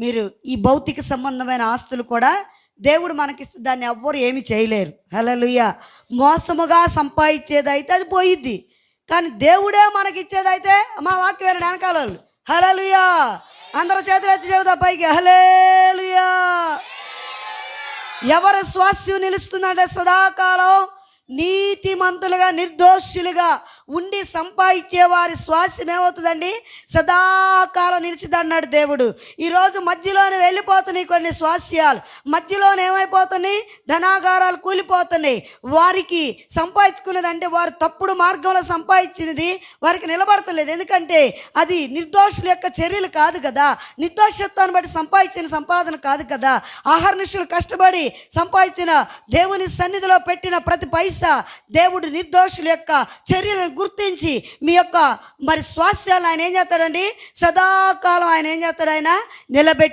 మీరు ఈ భౌతిక సంబంధమైన ఆస్తులు కూడా దేవుడు మనకిస్తే దాన్ని ఎవ్వరు ఏమి చేయలేరు. హల్లెలూయా. మోసముగా సంపాదించేదైతే అది పోయిద్ది, కానీ దేవుడే మనకిచ్చేదైతే మా వాక్యం వేరే వెనకాల వాళ్ళు. హల్లెలూయా. అందరూ చేతులు ఎత్తి చెబుతా పైకి హల్లెలూయా. ఎవరి స్వాస్యం నిలుస్తుందంటే సదాకాలం నీతిమంతులుగా నిర్దోషులుగా ఉండి సంపాదించే వారి స్వాస్యం ఏమవుతుందండి? సదాకాలం నిలిచిదన్నాడు దేవుడు. ఈరోజు మధ్యలోనే వెళ్ళిపోతున్నాయి కొన్ని స్వాస్యాలు, మధ్యలోనే ఏమైపోతున్నాయి? ధనాగారాలు కూలిపోతున్నాయి. వారికి సంపాదించుకునేదంటే వారు తప్పుడు మార్గంలో సంపాదించినది వారికి నిలబడతలేదు. ఎందుకంటే అది నిర్దోషుల యొక్క చర్యలు కాదు కదా, నిర్దోషత్వాన్ని బట్టి సంపాదించిన సంపాదన కాదు కదా. ఆహర్నిశలు కష్టపడి సంపాదించిన దేవుని సన్నిధిలో పెట్టిన ప్రతి పైసా దేవుడు నిర్దోషుల యొక్క చర్యలను గుర్తించి మీ యొక్క మరి స్వాస్యాలను ఆయన ఏం చేస్తాడండి? సదాకాలం ఆయన ఏం చేస్తాడు? ఆయన నిలబెట్టి